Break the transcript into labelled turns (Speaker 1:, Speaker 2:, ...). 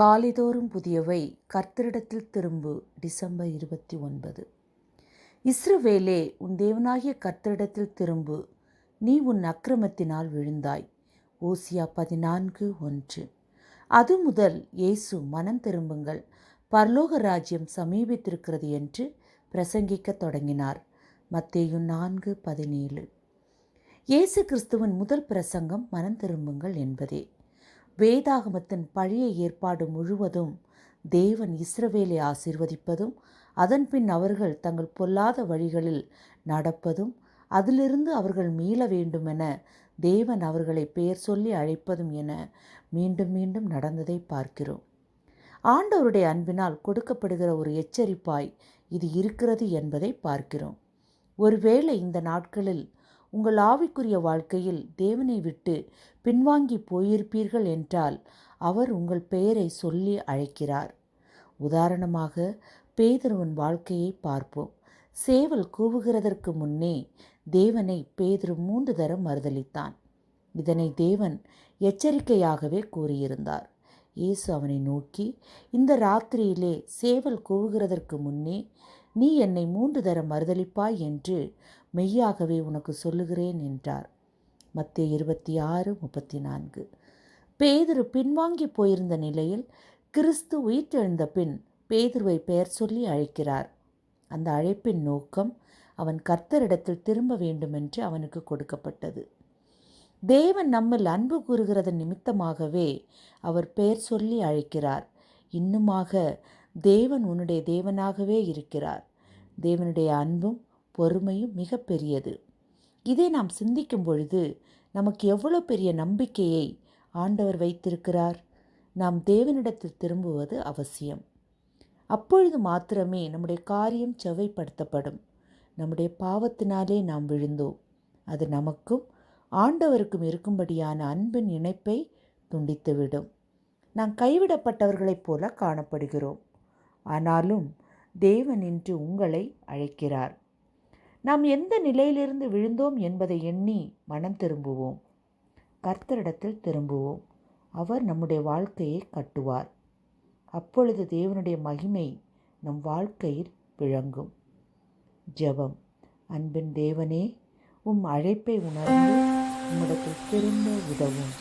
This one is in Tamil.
Speaker 1: காலைதோறும் புதியவை கர்த்தரிடத்தில் திரும்பு. டிசம்பர் 29. இஸ்ரவேலே, உன் தேவனாகிய கர்த்தரிடத்தில் திரும்பு, நீ உன் அக்கிரமத்தினால் விழுந்தாய். ஓசியா 14:1. அது முதல் இயேசு மனம் திரும்புங்கள், பரலோக ராஜ்யம் சமீபித்திருக்கிறது என்று பிரசங்கிக்கத் தொடங்கினார். மத்தேயு 4:17. இயேசு கிறிஸ்துவின் முதல் பிரசங்கம் மனம் திரும்புங்கள் என்பதே. வேதாகமத்தின் பழைய ஏற்பாடு முழுவதும் தேவன் இஸ்ரவேலை ஆசீர்வதிப்பதும், அதன்பின் அவர்கள் தங்கள் பொல்லாத வழிகளில் நடப்பதும், அதிலிருந்து அவர்கள் மீள வேண்டுமென தேவன் அவர்களை பெயர் சொல்லி அழைப்பதும் என மீண்டும் மீண்டும் நடந்ததை பார்க்கிறோம். ஆண்டவருடைய அன்பினால் கொடுக்கப்படுகிற ஒரு எச்சரிப்பாய் இது இருக்கிறது என்பதை பார்க்கிறோம். ஒருவேளை இந்த நாட்களில் உங்கள் ஆவிக்குரிய வாழ்க்கையில் தேவனை விட்டு பின்வாங்கி போயிருப்பீர்கள் என்றால் அவர் உங்கள் பெயரை சொல்லி அழைக்கிறார். உதாரணமாக பேதுருவின் வாழ்க்கையை பார்ப்போம். சேவல் கூவுகிறதற்கு முன்னே தேவனை பேதுரு 3 தரம் மறுதலித்தான். இதனை தேவன் எச்சரிக்கையாகவே கூறியிருந்தார். இயேசு அவனை நோக்கி, இந்த ராத்திரியிலே சேவல் கூவுகிறதற்கு முன்னே நீ என்னை 3 தரம் மறுதலிப்பாய் என்று மெய்யாகவே உனக்கு சொல்லுகிறேன் என்றார். மத்தேயு 26:34. பேதுரு பின்வாங்கி போயிருந்த நிலையில் கிறிஸ்து உயிர்த்தெழுந்த பின் பேதுருவை பெயர் சொல்லி அழைக்கிறார். அந்த அழைப்பின் நோக்கம் அவன் கர்த்தரிடத்தில் திரும்ப வேண்டுமென்று அவனுக்கு கொடுக்கப்பட்டது. தேவன் நம்மில் அன்பு கூறுகிறது நிமித்தமாகவே அவர் பெயர் சொல்லி அழைக்கிறார். இன்னுமாக தேவன் உன்னுடைய தேவனாகவே இருக்கிறார். தேவனுடைய அன்பும் பொறுமையும் மிக பெரியது. இதை நாம் சிந்திக்கும் பொழுது நமக்கு எவ்வளோ பெரிய நம்பிக்கையை ஆண்டவர் வைத்திருக்கிறார். நாம் தேவனிடத்தில் திரும்புவது அவசியம். அப்பொழுது மாத்திரமே நம்முடைய காரியம் செவ்வைப்படுத்தப்படும். நம்முடைய பாவத்தினாலே நாம் விழுந்தோம். அது நமக்கும் ஆண்டவருக்கும் இருக்கும்படியான அன்பின் இணைப்பை துண்டித்துவிடும். நாம் கைவிடப்பட்டவர்களைப் போல காணப்படுகிறோம். ஆனாலும் தேவன் இன்று உங்களை அழைக்கிறார். நாம் எந்த நிலையிலிருந்து விழுந்தோம் என்பதை எண்ணி மனம் திரும்புவோம். கர்த்தரிடத்தில் திரும்புவோம். அவர் நம்முடைய வாழ்க்கையை கட்டுவார். அப்பொழுது தேவனுடைய மகிமை நம் வாழ்க்கையில் விளங்கும். ஜெபம். அன்பின் தேவனே, உம் அழைப்பை உணர்ந்து உம்மிடத்தில் திரும்ப உதவும்.